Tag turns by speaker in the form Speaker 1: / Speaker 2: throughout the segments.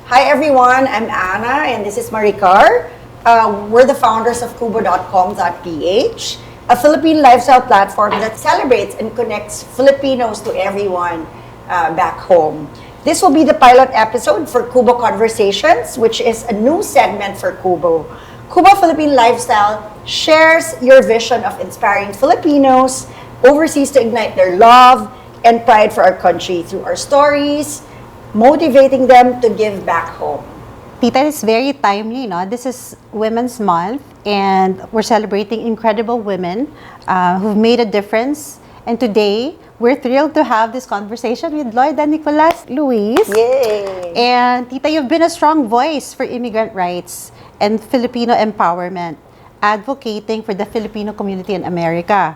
Speaker 1: Hi everyone, I'm Anna and this is Maricar. We're the founders of KUBO.com.ph, a Philippine lifestyle platform that celebrates and connects Filipinos to everyone back home. This will be the pilot episode for KUBO Conversations, which is a new segment for KUBO. KUBO Philippine Lifestyle shares your vision of inspiring Filipinos overseas to ignite their love and pride for our country through our stories, motivating them to give back home.
Speaker 2: Tita, it's very timely, no? This is Women's Month, and we're celebrating incredible women who've made a difference. And today, we're thrilled to have this conversation with Loida Nicolas Lewis.
Speaker 1: Yay!
Speaker 2: And Tita, you've been a strong voice for immigrant rights and Filipino empowerment, advocating for the Filipino community in America.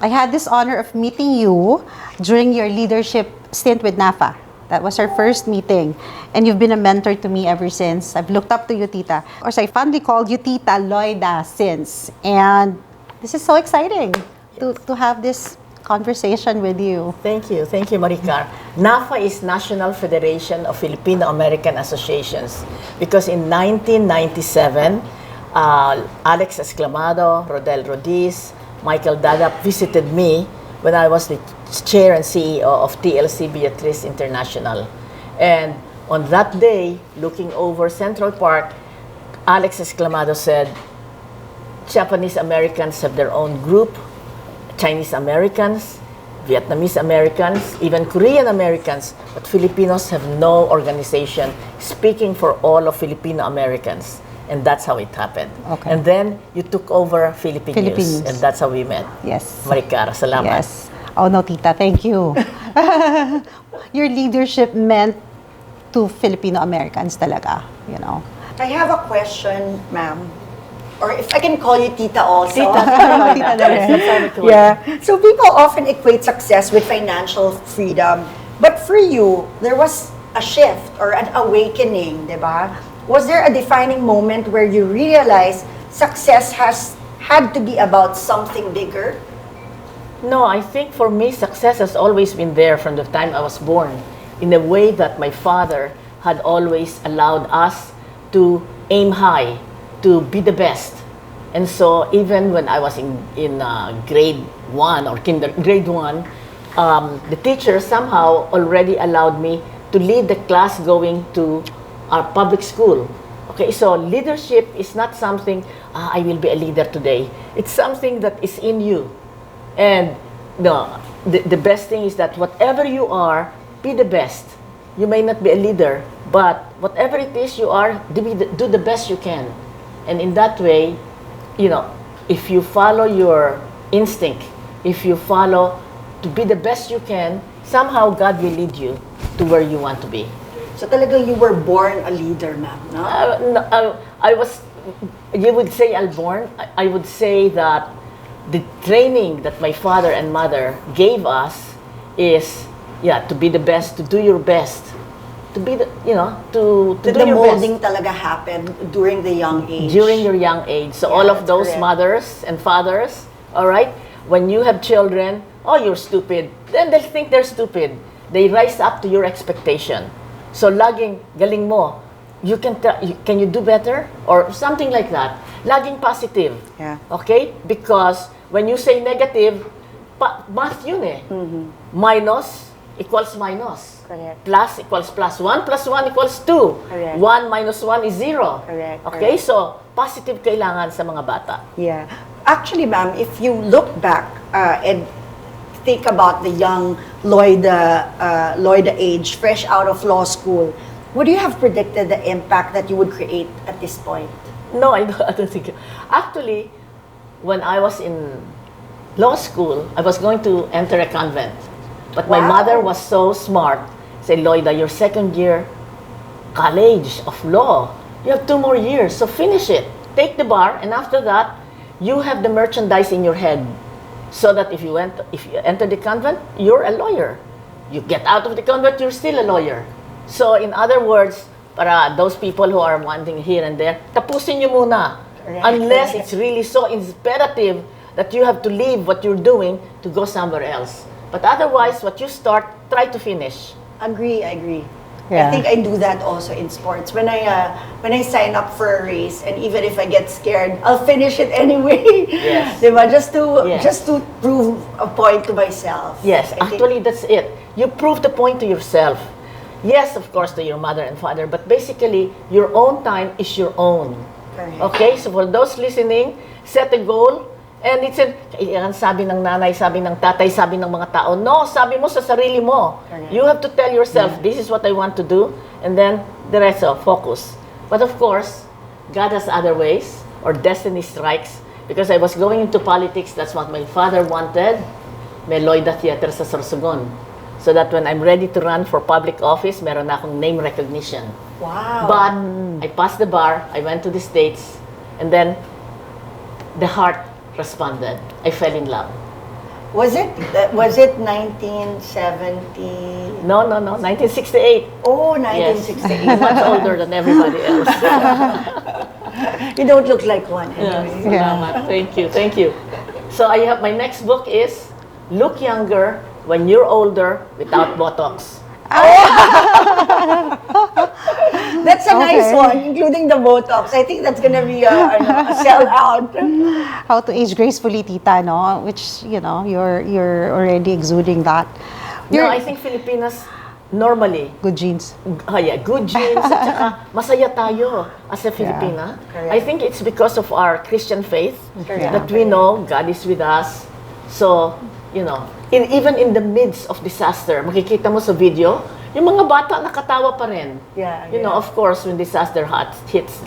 Speaker 2: I had this honor of meeting you during your leadership stint with NAFA. That was our first meeting. And you've been a mentor to me ever since. I've looked up to you, Tita. Or so I fondly called you Tita Loida since. And this is so exciting to have this conversation with you.
Speaker 3: Thank you, Maricar. NAFA is National Federation of Filipino American Associations because in 1997, Alex Esclamado, Rodel Rodiz, Michael Dadap visited me when I was the chair and CEO of TLC Beatrice International. And on that day, looking over Central Park, Alex Esclamado said, Japanese Americans have their own group, Chinese Americans, Vietnamese Americans, even Korean Americans, but Filipinos have no organization speaking for all of Filipino Americans. And that's how it happened.
Speaker 2: Okay.
Speaker 3: And then you took over Philippine News, and that's how we met.
Speaker 2: Yes.
Speaker 3: Maricar, salamat.
Speaker 2: Yes. Oh no, Tita, thank you. Your leadership meant to Filipino Americans talaga, you know.
Speaker 1: I have a question, ma'am. Or if I can call you Tita also.
Speaker 2: Tita na rin.
Speaker 1: Yeah. So people often equate success with financial freedom. But for you, there was a shift or an awakening, di ba? Was there a defining moment where you realized success had to be about something bigger?
Speaker 3: No, I think for me, success has always been there from the time I was born, in a way that my father had always allowed us to aim high, to be the best. And so even when I was in grade 1 or grade 1, the teacher somehow already allowed me to lead the class going to our public school. Okay, so leadership is not something, I will be a leader today. It's something that is in you. And the best thing is that whatever you are, be the best. You may not be a leader, but whatever it is you are, do the best you can. And in that way, if you follow your instinct, if you follow to be the best you can, somehow God will lead you to where you want to be.
Speaker 1: So talaga you were born a leader, ma'am, no?
Speaker 3: You would say I'm born. I would say that the training that my father and mother gave us is, to be the best, to do your best. To be the, to do
Speaker 1: the
Speaker 3: your
Speaker 1: molding
Speaker 3: best.
Speaker 1: talaga happened during the young age.
Speaker 3: During your young age. So all of those
Speaker 1: correct.
Speaker 3: mothers and fathers, all right, when you have children, oh, you're stupid. Then they think they're stupid. They rise up to your expectation. So laging, galing mo, can you do better? Or something like that. Laging positive.
Speaker 1: Yeah.
Speaker 3: Okay? Because when you say negative, math yun eh.
Speaker 1: Mm-hmm.
Speaker 3: Minus equals minus.
Speaker 1: Correct.
Speaker 3: Plus equals plus. 1 plus 1 equals 2.
Speaker 1: Correct.
Speaker 3: 1 minus 1 is 0.
Speaker 1: Correct.
Speaker 3: Okay? So, positive kailangan sa mga bata.
Speaker 1: Yeah. Actually, ma'am, if you look back and think about the young Loida age, fresh out of law school, would you have predicted the impact that you would create at this point?
Speaker 3: No, I don't think. Actually, when I was in law school, I was going to enter a convent. But my
Speaker 1: Wow.
Speaker 3: mother was so smart. Said, Loida, your second year college of law, you have 2 more years, so finish it. Take the bar, and after that, you have the merchandise in your head. So that if you enter the convent, you're a lawyer. You get out of the convent, you're still a lawyer. So in other words, para those people who are wanting here and there, tapusin nyo muna.
Speaker 1: Right.
Speaker 3: Unless it's really so imperative that you have to leave what you're doing to go somewhere else. But otherwise, what you start, try to finish.
Speaker 1: I agree.
Speaker 2: Yeah.
Speaker 1: I think I do that also in sports. When I sign up for a race, and even if I get scared, I'll finish it anyway.
Speaker 3: Yes.
Speaker 1: Diba?
Speaker 3: Yes.
Speaker 1: Just to prove a point to myself.
Speaker 3: Yes,
Speaker 1: I think-
Speaker 3: actually that's it. You prove the point to yourself. Yes, of course, to your mother and father, but basically, your own time is your own.
Speaker 1: Correct.
Speaker 3: Okay? So for those listening, set a goal. And it's yan sabi ng nanay, sabi ng tatay, sabi ng mga tao. No, sabi mo sa sarili mo.
Speaker 1: Correct.
Speaker 3: You have to tell yourself, this is what I want to do. And then, the rest, focus. But of course, God has other ways, or destiny strikes. Because I was going into politics, that's what my father wanted. May Loida Theater sa Sorsogon. So that when I'm ready to run for public office, meron na akong name recognition.
Speaker 1: Wow.
Speaker 3: But I passed the bar, I went to the States, and then the heart responded. I fell in love.
Speaker 1: Was it 1970?
Speaker 3: No, 1968.
Speaker 1: Oh,
Speaker 3: Yes.
Speaker 1: 1968.
Speaker 3: Much older than everybody else.
Speaker 1: You don't look like one anyway.
Speaker 3: Salamat. Thank you. So I have my next book is Look Younger When You're Older Without Botox.
Speaker 1: That's a nice
Speaker 2: Okay.
Speaker 1: one, including the Botox. I think that's gonna be a sell-out.
Speaker 2: How to age gracefully, tita, no? Which, you're already exuding that.
Speaker 3: No, I think Filipinas normally,
Speaker 2: Good genes.
Speaker 3: good genes, at saka masaya tayo as a Filipina.
Speaker 1: Correct.
Speaker 3: I think it's because of our Christian faith
Speaker 1: Correct.
Speaker 3: that we know God is with us. So, even in the midst of disaster, makikita mo sa video, yung mga bata nakatawa pa rin.
Speaker 1: Yeah,
Speaker 3: Of course, when disaster hits,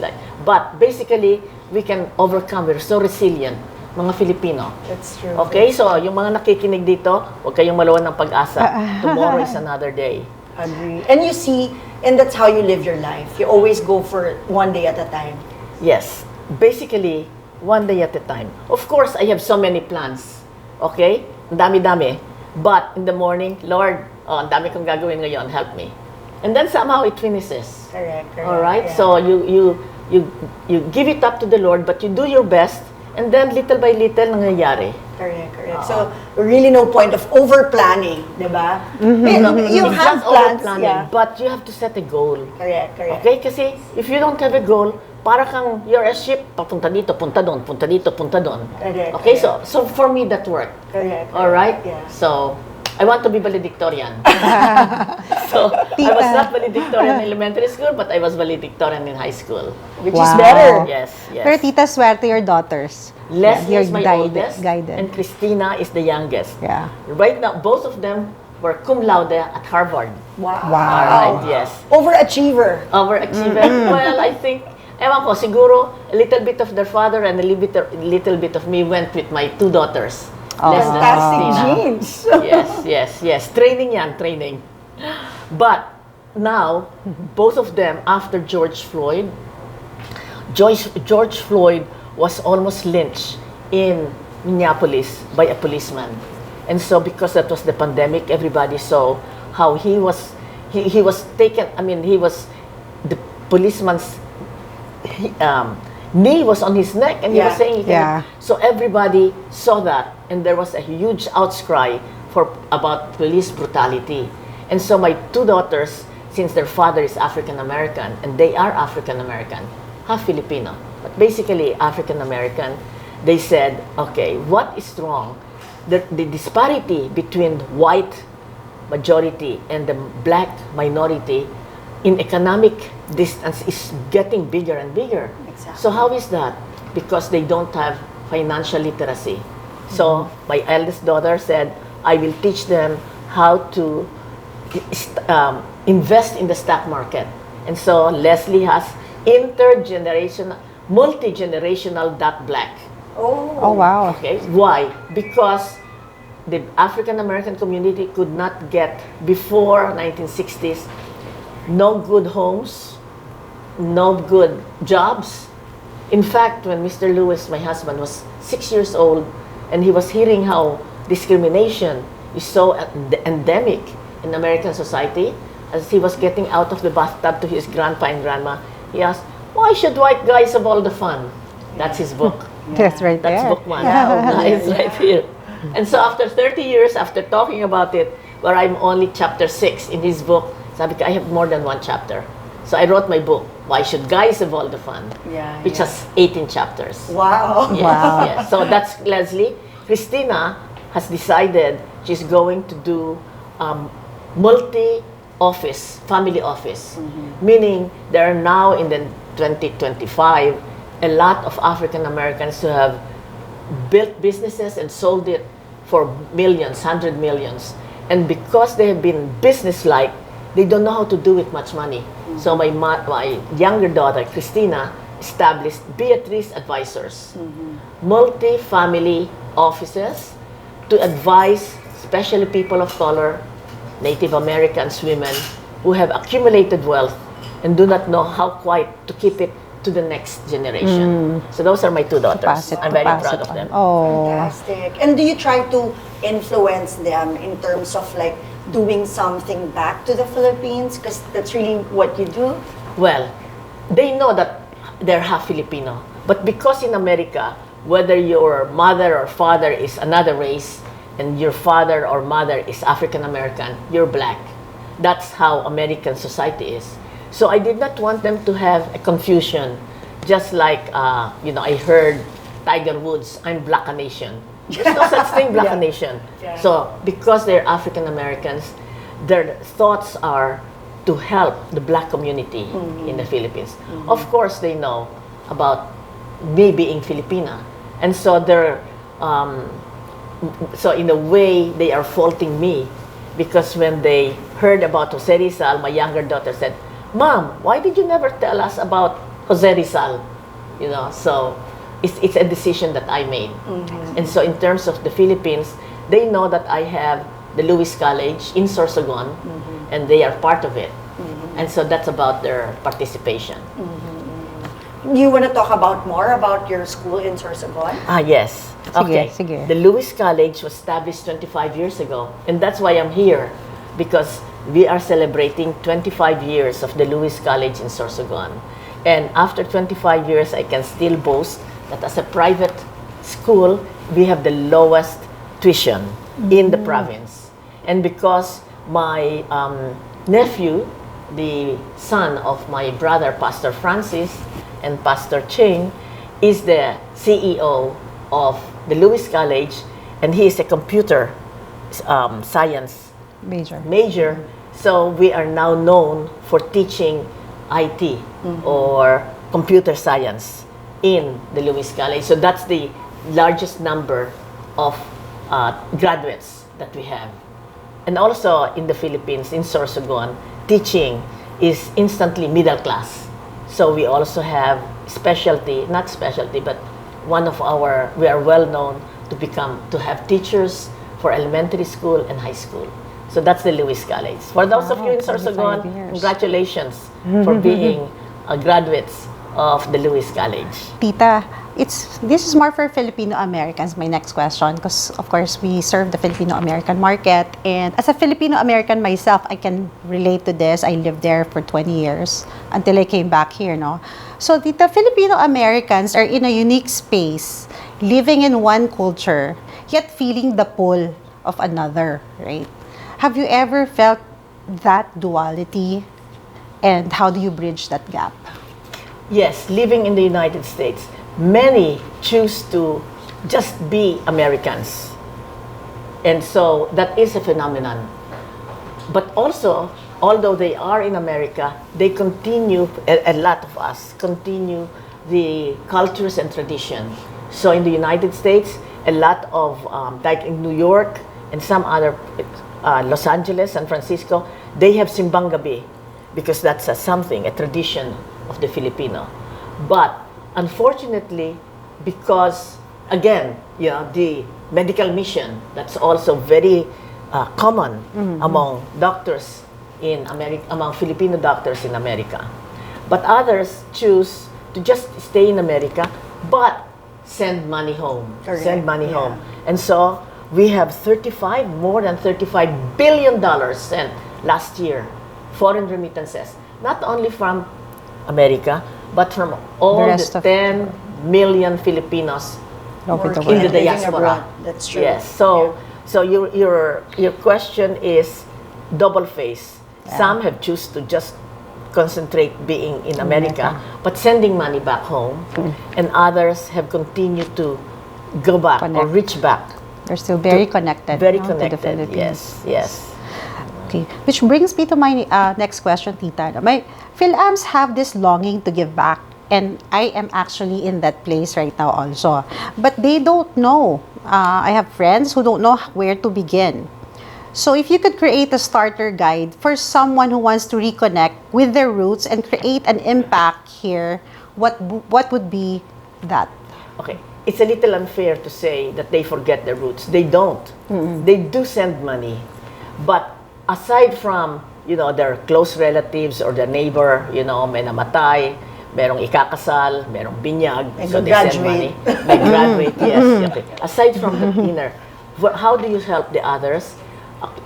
Speaker 3: but basically, we can overcome. We're so resilient, mga Filipino.
Speaker 1: That's true.
Speaker 3: Okay, so yung mga nakikinig dito, huwag kayong malawan ng pag-asa. Tomorrow is another day.
Speaker 1: Agree. And you see, and that's how you live your life. You always go for one day at a time.
Speaker 3: Yes, basically, one day at a time. Of course, I have so many plans. Okay? Ang dami-dami. But in the morning, Lord, ang dami kong gagawin ngayon, help me. And then somehow it finishes.
Speaker 1: Correct.
Speaker 3: All right?
Speaker 1: Yeah.
Speaker 3: So you give it up to the Lord, but you do your best, and then little by little nangyayari.
Speaker 1: Correct. So, really no point of over-planning, diba? You
Speaker 3: It's
Speaker 1: have
Speaker 3: not
Speaker 1: plans,
Speaker 3: overplanning, but you have to set a goal.
Speaker 1: Correct.
Speaker 3: Okay? Kasi if you don't have a goal, para kang you're a ship, papunta dito, punta doon, punta dito, punta doon.
Speaker 1: Correct.
Speaker 3: Okay? So for me, that worked.
Speaker 1: Correct.
Speaker 3: All right?
Speaker 1: Yeah.
Speaker 3: So, I want to be valedictorian. So, I was not valedictorian in elementary school, but I was valedictorian in high school.
Speaker 1: Which is
Speaker 2: Wow.
Speaker 1: better.
Speaker 3: Yes.
Speaker 2: Pero tita, swerte your daughters.
Speaker 3: Leslie
Speaker 2: You're
Speaker 3: is my oldest,
Speaker 2: guided.
Speaker 3: and Christina is the youngest.
Speaker 2: Yeah.
Speaker 3: Right now, both of them were cum laude at Harvard.
Speaker 1: Wow.
Speaker 3: All right, yes.
Speaker 1: Overachiever.
Speaker 3: Overachiever. Well, I think, ewan ko, siguro, a little bit of their father and a little bit of me went with my two daughters. Leslie and
Speaker 1: Fantastic
Speaker 3: Christina.
Speaker 1: genes.
Speaker 3: Yes. Training yan, training. But now, both of them, after George Floyd was almost lynched in Minneapolis by a policeman. And so because that was the pandemic, everybody saw how he was taken, the policeman's knee was on his neck, and he was
Speaker 1: Yeah.
Speaker 3: saying,
Speaker 2: Yeah.
Speaker 3: So everybody saw that, and there was a huge outcry about police brutality. And so my two daughters, since their father is African American, and they are African American, half Filipino, but basically African American, they said, okay, what is wrong? The disparity between white majority and the black minority in economic distance is getting bigger and bigger.
Speaker 1: Exactly.
Speaker 3: So how is that? Because they don't have financial literacy. So my eldest daughter said, I will teach them how to invest in the stock market. And so Leslie has multi-generational black.
Speaker 2: Oh, wow.
Speaker 3: Okay, why? Because the African American community could not get, before 1960s, no good homes, no good jobs. In fact, when Mr. Lewis, my husband, was 6 years old, and he was hearing how discrimination is so endemic in American society, as he was getting out of the bathtub to his grandpa and grandma, he asked, why should white guys have all the fun? That's his book.
Speaker 2: That's right
Speaker 3: That's
Speaker 2: there.
Speaker 3: book one.
Speaker 1: Yeah,
Speaker 3: It's right here. And so after 30 years, after talking about it, where I'm only chapter 6 in his book, Sabi ko, I have more than one chapter. So I wrote my book, Why Should Guys Evolve the Fund?
Speaker 1: Yeah,
Speaker 3: which has 18 chapters.
Speaker 1: Wow.
Speaker 3: Yes,
Speaker 2: Wow.
Speaker 3: yes. So that's Leslie. Christina has decided she's going to do multi-office, family office. Meaning there are now in the 2025 a lot of African Americans who have built businesses and sold it for millions, 100 millions. And because they have been business-like, they don't know how to do with much money. So my younger daughter, Christina, established Beatrice Advisors, multi-family offices to advise especially people of color, Native Americans, women who have accumulated wealth and do not know how quite to keep it to the next generation. So those are my two daughters. I'm very proud of them.
Speaker 2: Oh.
Speaker 1: Fantastic. And do you try to influence them in terms of like doing something back to the Philippines? Because that's really what you do.
Speaker 3: Well, they know that they're half Filipino. But because in America, whether your mother or father is another race and your father or mother is African American, you're black. That's how American society is. So I did not want them to have a confusion. Just like, I heard Tiger Woods, I'm Black Nation. There's no such thing, Black Nation.
Speaker 1: Yeah.
Speaker 3: So because they're African Americans, their thoughts are to help the black community in the Philippines. Of course, they know about me being Filipina. And so so in a way, they are faulting me because when they heard about Jose Rizal, my younger daughter said, Mom, why did you never tell us about Jose Rizal? So it's a decision that I made. And so in terms of the Philippines, they know that I have the Lewis College in Sorsogon, and they are part of it. And so that's about their participation.
Speaker 1: You want to talk about more about your school in Sorsogon?
Speaker 3: Yes. Okay.
Speaker 2: Sige.
Speaker 3: The Lewis College was established 25 years ago, and that's why I'm here, because we are celebrating 25 years of the Lewis College in Sorsogon. And after 25 years, I can still boast that as a private school, we have the lowest tuition in the province. And because my nephew, the son of my brother, Pastor Francis, and Pastor Ching, is the CEO of the Lewis College, and he is a computer science major. So we are now known for teaching IT or computer science in the Lewis College. So that's the largest number of graduates that we have. And also in the Philippines, in Sorsogon, teaching is instantly middle class. So we also have not specialty, but we are well known to have teachers for elementary school and high school. So that's the Lewis College. For those of you in Sorsogon, congratulations for being graduates of the Lewis College.
Speaker 2: Tita, this is more for Filipino Americans, my next question, because of course we serve the Filipino American market, and as a Filipino American myself, I can relate to this. I lived there for 20 years until I came back here, no? So Tita, Filipino Americans are in a unique space, living in one culture, yet feeling the pull of another, right? Have you ever felt that duality, and how do you bridge that gap?
Speaker 3: Yes, living in the United States, many choose to just be Americans. And so that is a phenomenon. But also, although they are in America, they continue, a lot of us continue the cultures and tradition. So in the United States, a lot of, like in New York and some other, Los Angeles, San Francisco, they have Simbang Gabi because that's a tradition of the Filipino. But unfortunately, because again, the medical mission, that's also very common among doctors in America, among Filipino doctors in America. But others choose to just stay in America, but send money home.
Speaker 1: Correct.
Speaker 3: Send money home. And so we have more than $35 billion sent last year, foreign remittances, not only from America, but from all the 10 million Filipinos in the diaspora.
Speaker 1: That's true.
Speaker 3: Yes. So your question is double face. Some have choose to just concentrate being in America, but sending money back home. And others have continued to go back or reach back.
Speaker 2: They're still very connected.
Speaker 3: Very
Speaker 2: no, to the
Speaker 3: connected,
Speaker 2: Philippines.
Speaker 3: yes.
Speaker 2: Okay, which brings me to my next question, Tita. My Phil-Ams have this longing to give back, and I am actually in that place right now also. But they don't know. I have friends who don't know where to begin. So if you could create a starter guide for someone who wants to reconnect with their roots and create an impact here, what would be that?
Speaker 3: Okay, it's a little unfair to say that they forget their roots. They don't. They do send money, but aside from, their close relatives or their neighbor, may namatay, merong ikakasal, merong binyag, so they send money. May graduate, yes. Okay. Aside from the inner, how do you help the others?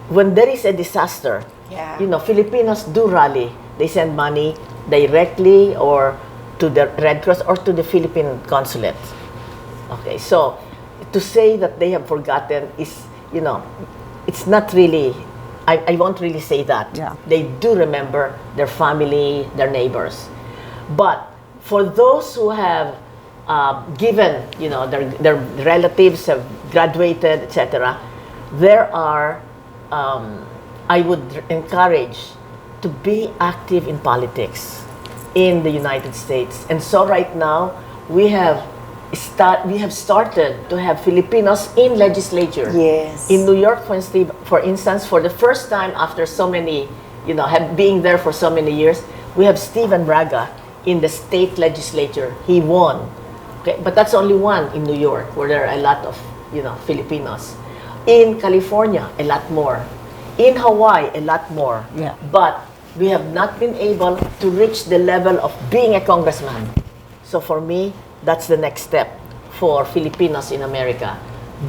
Speaker 3: When there is a disaster, Filipinos do rally. They send money directly or to the Red Cross or to the Philippine consulate. Okay, so to say that they have forgotten is, it's not really, I won't really say that.
Speaker 2: Yeah.
Speaker 3: They do remember their family, their neighbors. But for those who have given, their relatives have graduated, etc., there are, I would encourage to be active in politics in the United States. And so right now, we have started to have Filipinos in legislature.
Speaker 1: Yes.
Speaker 3: In New York, for instance, for the first time after so many, being there for so many years, we have Steven Braga in the state legislature. He won. Okay, but that's only one in New York, where there are a lot of, Filipinos. In California, a lot more. In Hawaii, a lot more.
Speaker 2: Yeah.
Speaker 3: But we have not been able to reach the level of being a congressman. So for me, that's the next step for Filipinos in America.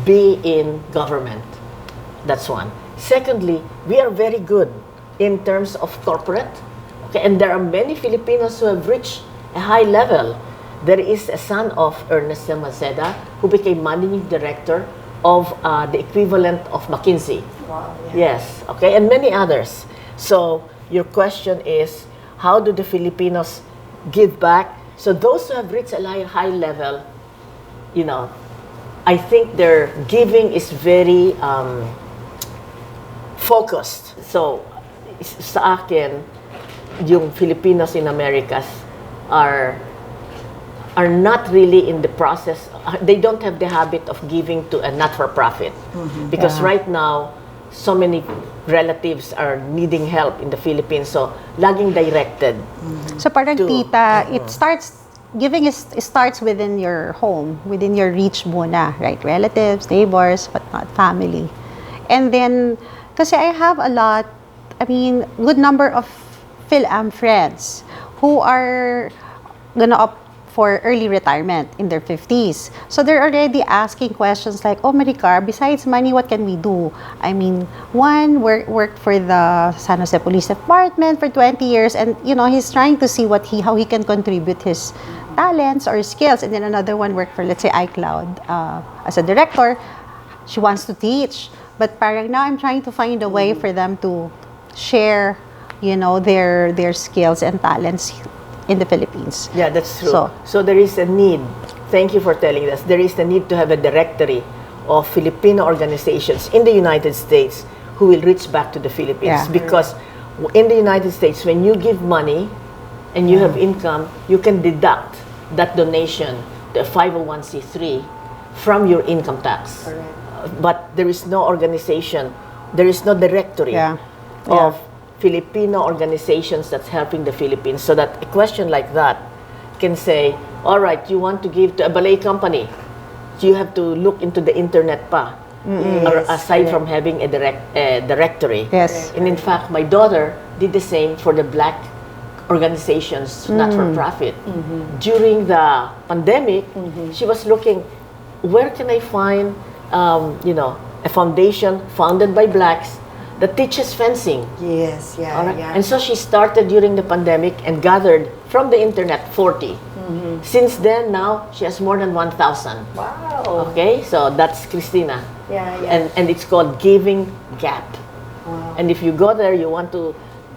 Speaker 3: Be in government. That's one. Secondly, we are very good in terms of corporate. Okay, and there are many Filipinos who have reached a high level. There is a son of Ernest Maceda who became managing director of the equivalent of McKinsey.
Speaker 1: Wow, yeah.
Speaker 3: Yes, okay, and many others. So your question is, how do the Filipinos give back? So those who have reached a high level, I think their giving is very focused. So sa akin, yung Filipinos in Americas are not really in the process. They don't have the habit of giving to a not-for-profit. Because right now, so many relatives are needing help in the Philippines. So, laging directed.
Speaker 2: So parang tita, giving starts within your home, within your reach muna, right? Relatives, neighbors, whatnot, family. And then, kasi I have good number of Phil-Am friends who are gonna opt for early retirement in their 50s. So they're already asking questions like, oh, Maricar, besides money, what can we do? One worked for the San Jose Police Department for 20 years, and he's trying to see how he can contribute his talents or skills. And then another one worked for, let's say, iCloud as a director. She wants to teach, but parang now I'm trying to find a way for them to share, their skills and talents in the Philippines.
Speaker 3: Yeah, that's true. So there is a need. Thank you for telling us. There is a need to have a directory of Filipino organizations in the United States who will reach back to the Philippines.
Speaker 2: Yeah.
Speaker 3: Because in the United States, when you give money and you have income, you can deduct that donation to a 501c3 from your income tax. But there is no organization, there is no directory of Filipino organizations that's helping the Philippines, so that a question like that can say, all right, you want to give to a ballet company, you have to look into the internet pa, or aside from having a directory.
Speaker 2: Yes.
Speaker 3: And in fact, my daughter did the same for the black organizations, not for profit. During the pandemic, she was looking, where can I find, a foundation founded by blacks that teaches fencing.
Speaker 1: Yes, yeah,
Speaker 3: All right?
Speaker 1: yeah.
Speaker 3: And so she started during the pandemic and gathered from the internet 40. Since then, now she has more than 1,000.
Speaker 1: Wow.
Speaker 3: Okay, so that's Christina.
Speaker 1: Yeah, yeah.
Speaker 3: And it's called Giving Gap.
Speaker 1: Wow.
Speaker 3: And if you go there, you want to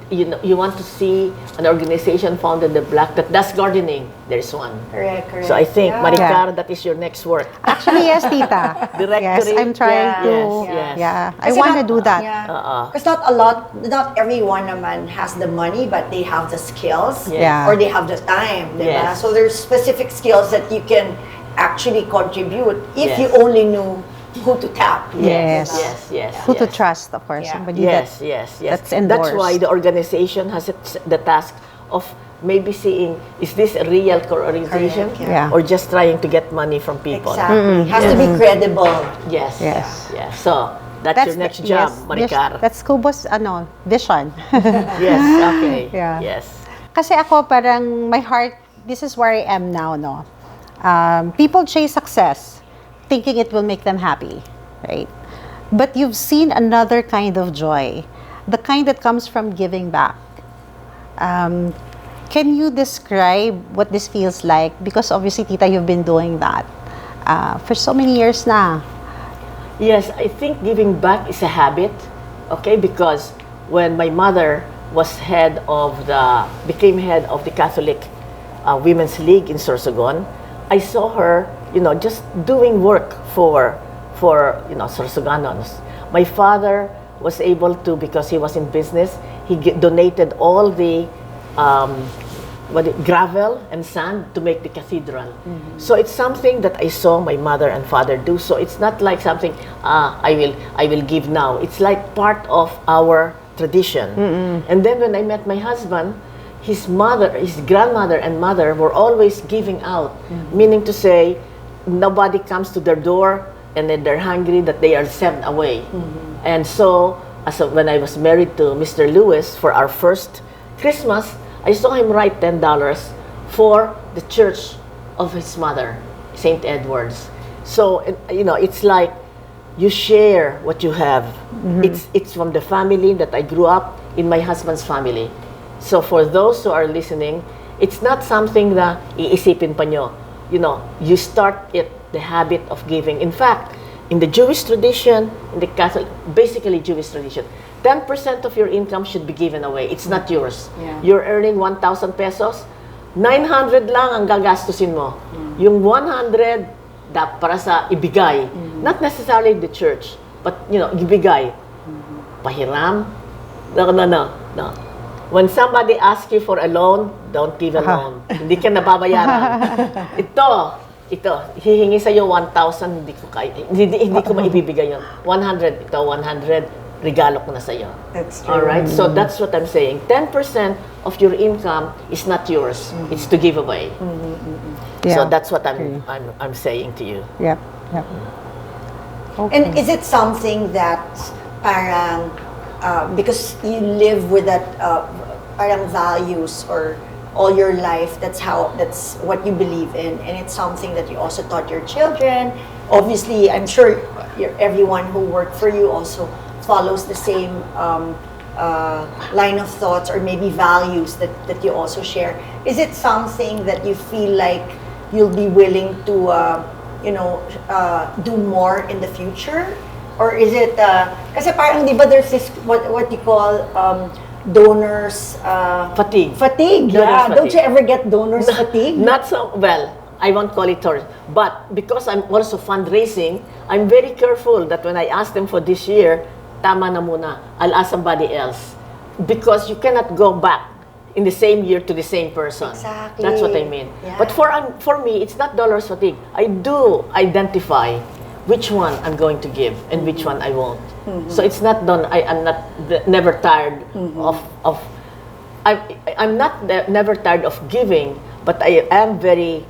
Speaker 3: you want to see an organization founded in the Black that does gardening, there's one.
Speaker 1: Correct, correct.
Speaker 3: So I think,
Speaker 1: Yeah.
Speaker 3: Maricar, that is your next work.
Speaker 2: Actually, yes, Tita.
Speaker 3: Directory.
Speaker 2: Yes, I'm trying
Speaker 1: Yeah.
Speaker 2: to.
Speaker 3: Yes, yes.
Speaker 2: Yeah, I
Speaker 1: Kasi
Speaker 2: want to
Speaker 1: not-
Speaker 2: do that.
Speaker 1: Yeah. Because not everyone naman has the money, but they have the skills,
Speaker 2: Yeah.
Speaker 1: or they have the time, diba?
Speaker 3: Yes.
Speaker 1: So there's specific skills that you can actually contribute if
Speaker 3: Yes.
Speaker 1: you only knew who to tap.
Speaker 2: Yes.
Speaker 1: diba?
Speaker 3: Yes, yes.
Speaker 2: Who to
Speaker 3: yes.
Speaker 2: trust, of course.
Speaker 1: Yeah.
Speaker 2: Somebody
Speaker 3: Yes,
Speaker 2: that,
Speaker 3: yes, yes.
Speaker 2: that's endorsed.
Speaker 3: That's why the organization has the task of maybe seeing, is this a real organization,
Speaker 1: Correct,
Speaker 2: yeah.
Speaker 3: or just trying to get money from people?
Speaker 1: Exactly. Has to be credible.
Speaker 3: Yes,
Speaker 2: Yes.
Speaker 3: yes. So that's your next job, Maricar.
Speaker 2: That's KUBO's vision.
Speaker 3: Yes, okay.
Speaker 2: Yeah.
Speaker 3: Yes.
Speaker 2: Kasi ako parang my heart, this is where I am now, no? People chase success thinking it will make them happy, right? But you've seen another kind of joy, the kind that comes from giving back. Can you describe what this feels like? Because obviously, Tita, you've been doing that for so many years now.
Speaker 3: Yes, I think giving back is a habit, okay? Because when my mother became head of the Catholic Women's League in Sorsogon, I saw her, just doing work for Sorsoganos. My father was able to, because he was in business, he donated all the gravel and sand to make the cathedral. So it's something that I saw my mother and father do. So it's not like something I will give now. It's like part of our tradition. And then when I met my husband, his grandmother and mother were always giving out, meaning to say nobody comes to their door and then they're hungry, that they are sent away. And so when I was married to Mr. Lewis for our first Christmas, I saw him write $10 for the church of his mother, St. Edward's. So, it's like you share what you have. It's from the family that I grew up in, my husband's family. So for those who are listening, it's not something na iisipin pa nyo. You start the habit of giving. In fact, in the Jewish tradition, in the Catholic, basically Jewish tradition, 10% of your income should be given away. It's not yours.
Speaker 1: Yeah.
Speaker 3: You're earning 1,000 pesos, 900 lang ang gagastusin mo. Yung 100 para sa ibigay, not necessarily the church, but ibigay. Pahiram? No. When somebody asks you for a loan, don't give a loan. Hindi ka nababayaran. Ito, hihingi sa'yo 1,000, hindi ko maibibigay yun. 100, 100, regalo ko na sa'yo.
Speaker 1: That's true.
Speaker 3: Alright, so that's what I'm saying. 10% of your income is not yours. It's to give away. So
Speaker 2: Yeah.
Speaker 3: that's what I'm saying to you.
Speaker 2: Yep.
Speaker 1: And is it something that parang because you live with that parang values or all your life, that's what you believe in, and it's something that you also taught your children. Obviously, I'm sure everyone who worked for you also follows the same line of thoughts or maybe values that you also share. Is it something that you feel like you'll be willing to do more in the future? Or is it, kasi parang di ba there's this, what you call, donors,
Speaker 3: Fatigue.
Speaker 1: Fatigue,
Speaker 3: Donors
Speaker 1: yeah.
Speaker 3: fatigue.
Speaker 1: Don't you ever get donors fatigue?
Speaker 3: Not so, well, I won't call it tourist. But because I'm also fundraising, I'm very careful that when I ask them for this year, tama na muna, I'll ask somebody else. Because you cannot go back in the same year to the same person.
Speaker 1: Exactly.
Speaker 3: That's what I mean.
Speaker 1: Yeah.
Speaker 3: But for me, it's not dollars fatigue. I do identify which one I'm going to give and which one I won't. So it's not done. I'm not never tired of I'm not never tired of giving, but I am very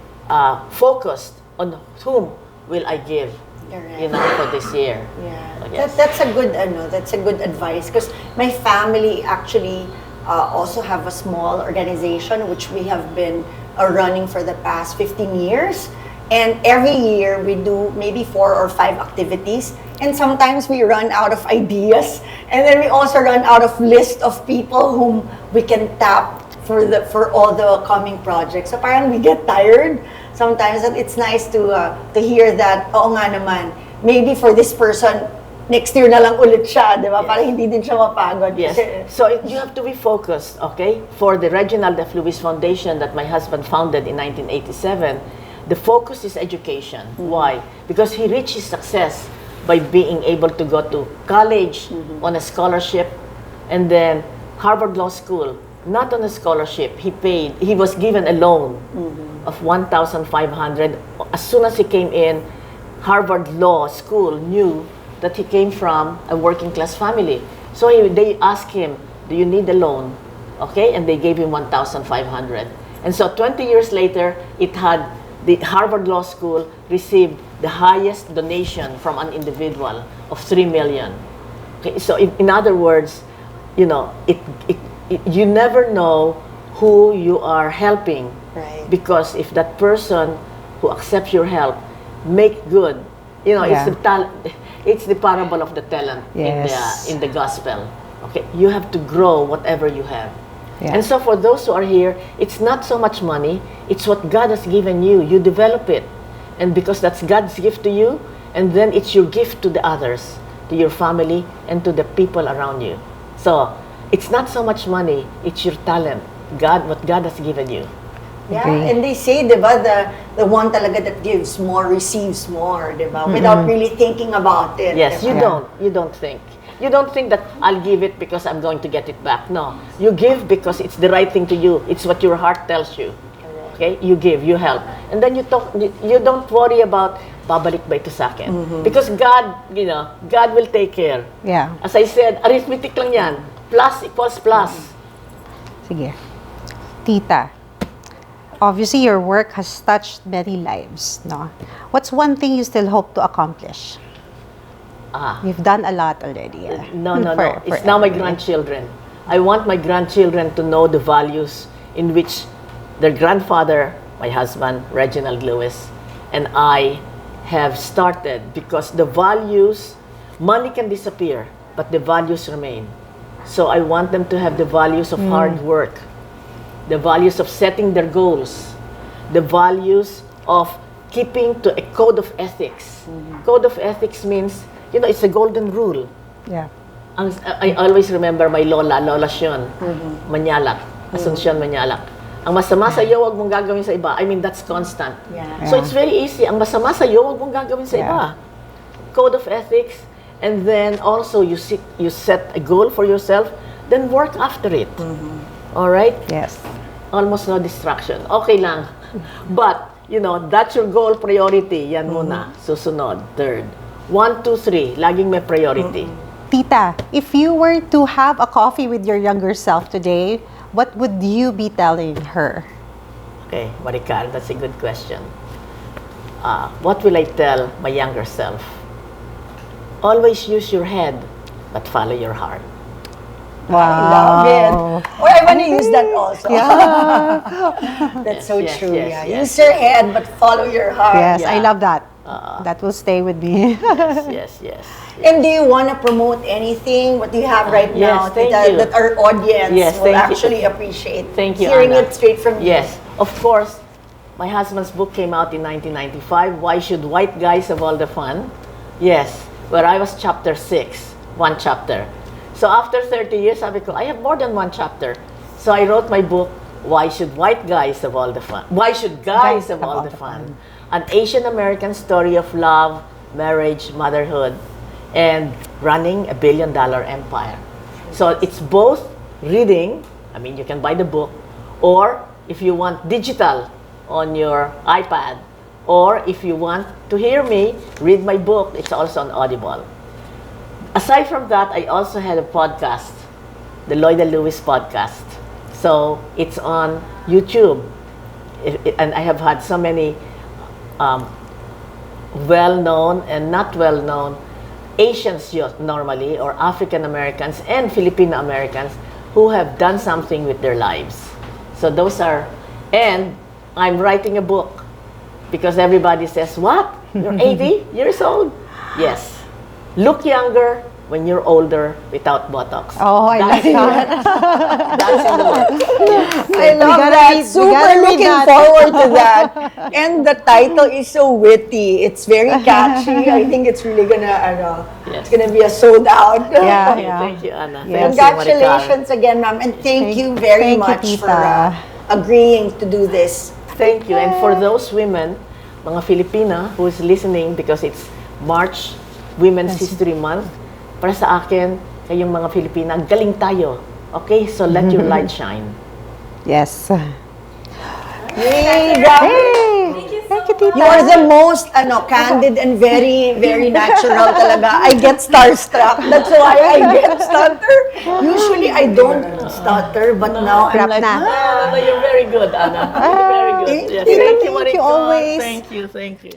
Speaker 3: focused on whom will I give.
Speaker 1: Correct.
Speaker 3: For this year.
Speaker 1: Yeah,
Speaker 3: Yes.
Speaker 1: that's a good advice, because my family actually also have a small organization which we have been running for the past 15 years, and every year we do maybe 4 or 5 activities, and sometimes we run out of ideas, and then we also run out of list of people whom we can tap for all the coming projects. So parang we get tired sometimes, and it's nice to hear that, oo nga naman, maybe for this person, next year na lang ulit siya, di ba? Parang hindi din siya mapagod.
Speaker 3: Yes. So you have to be focused, okay? For the Reginald F. Lewis Foundation that my husband founded in 1987, the focus is education. Why? Because he reached his success by being able to go to college on a scholarship, and then Harvard Law School, not on a scholarship. He was given a loan of $1,500. As soon as he came in, Harvard Law School knew that he came from a working class family. So they asked him, do you need a loan? Okay, and they gave him $1,500. And so 20 years later, the Harvard Law School received the highest donation from an individual of $3 million. Okay, so in other words, you know, you never know who you are helping.
Speaker 1: Right.
Speaker 3: Because if that person who accepts your help make good, you know, it's the parable of the talent in the gospel. Okay, you have to grow whatever you have.
Speaker 2: Yeah.
Speaker 3: And so for those who are here, it's not so much money, it's what God has given you. You develop it. And because that's God's gift to you, and then it's your gift to the others, to your family, and to the people around you. So it's not so much money, it's your talent. What God has given you.
Speaker 1: Yeah,
Speaker 2: Agree.
Speaker 1: and they say, di ba, the one talaga that gives more receives more, di ba? Without really thinking about it.
Speaker 3: Yes,
Speaker 1: di
Speaker 3: you
Speaker 1: ba?
Speaker 3: don't think. You don't think that I'll give it because I'm going to get it back. No, you give because it's the right thing to you. It's what your heart tells you. Okay, you give, you help. And then you don't worry about babalik ba ito sa akin? Because God, you know, God will take care.
Speaker 2: Yeah.
Speaker 3: As I said, arithmetic lang yan. Plus equals plus.
Speaker 2: Sige. Tita, obviously your work has touched many lives, no? What's one thing you still hope to accomplish? You've done a lot already.
Speaker 3: No. It's now my grandchildren. I want my grandchildren to know the values in which their grandfather, my husband, Reginald Lewis, and I have started, because the values, money can disappear, but the values remain. So I want them to have the values of hard work, the values of setting their goals, the values of keeping to a code of ethics. Code of ethics means, you know, it's a golden rule.
Speaker 2: Yeah.
Speaker 3: I always remember my Lola Sion, Manyalak, Asuncion Manyalak. Ang masama sa iyo, wag mong gagawin sa iba. I mean, that's constant.
Speaker 1: Yeah.
Speaker 3: So it's very easy. Ang masama sa iyo, wag mong gagawin sa iba. Code of ethics, and then also you set a goal for yourself, then work after it. All right?
Speaker 2: Yes.
Speaker 3: Almost no distraction. Okay lang. But, you know, that's your goal, priority. Yan muna. Susunod. Third. 1, 2, 3. Laging may priority.
Speaker 2: Tita, if you were to have a coffee with your younger self today, what would you be telling her?
Speaker 3: Okay, Maricar, that's a good question. What will I tell my younger self? Always use your head, but follow your heart.
Speaker 2: Wow.
Speaker 1: I love it. Or I want to use that also.
Speaker 2: Yeah.
Speaker 1: That's so
Speaker 3: Yes,
Speaker 1: true.
Speaker 3: yes,
Speaker 1: Yeah.
Speaker 3: yes.
Speaker 1: Use your head, but follow your heart.
Speaker 2: Yes, I
Speaker 3: Yeah.
Speaker 2: love that. That will stay with me.
Speaker 3: Yes.
Speaker 1: And do you want to promote anything? What do you have right
Speaker 3: Yes,
Speaker 1: now
Speaker 3: thank
Speaker 1: that,
Speaker 3: you.
Speaker 1: that our audience
Speaker 3: Yes,
Speaker 1: will
Speaker 3: thank you.
Speaker 1: actually appreciate?
Speaker 3: Thank you,
Speaker 1: Hearing
Speaker 3: Anna.
Speaker 1: it straight from you.
Speaker 3: Yes, of course. My husband's book came out in 1995. Why should white guys have all the fun? Yes, where I was chapter 6, one chapter. So after 30 years, sabi ko, I have more than one chapter. So I wrote my book, Why Should White Guys Have All the Fun? Why Should Guys Have All the Fun? An Asian American story of love, marriage, motherhood, and running a $1 billion empire. So it's both reading, I mean, you can buy the book, or if you want digital on your iPad, or if you want to hear me read my book, it's also on Audible. Aside from that, I also had a podcast, the Loida Lewis podcast. So it's on YouTube. And I have had so many well-known and not well-known Asians normally, or African Americans and Filipino Americans who have done something with their lives. So those are, and I'm writing a book because everybody says, what? You're 80 years old? Yes. Look younger, when you're older without Botox.
Speaker 2: Oh, I like that.
Speaker 3: That's in the works.
Speaker 1: I love
Speaker 2: gotta
Speaker 1: that.
Speaker 2: read- we
Speaker 1: Super
Speaker 2: gotta read
Speaker 1: looking
Speaker 2: that.
Speaker 1: forward to that. And the title is so witty. It's very catchy. I think it's really gonna,
Speaker 3: Yes.
Speaker 1: it's gonna be a sold out.
Speaker 2: Yeah.
Speaker 3: Thank you, Anna.
Speaker 2: Yes.
Speaker 3: Thank you, Maricar.
Speaker 1: Congratulations again, ma'am. And thank you very
Speaker 2: thank you,
Speaker 1: much for
Speaker 2: tita.
Speaker 1: agreeing to do this.
Speaker 3: Thank you. And for those women, mga Filipina who is listening, because it's March Women's History Month, para sa akin, kayong mga Filipina, galing tayo. Okay? So let your light shine.
Speaker 2: Yes.
Speaker 1: Yay, grabe.
Speaker 2: Thank you, tita.
Speaker 1: You are the most candid and very, very natural talaga. I get starstruck. That's why I get stutter. Usually I don't stutter, but now I'm
Speaker 2: Crap
Speaker 1: like,
Speaker 2: na.
Speaker 3: No, you're very good, Anna. You're very good. Yes,
Speaker 1: Thank you.
Speaker 3: thank you,
Speaker 1: Thank you
Speaker 3: Maricar.
Speaker 1: always.
Speaker 3: Thank you.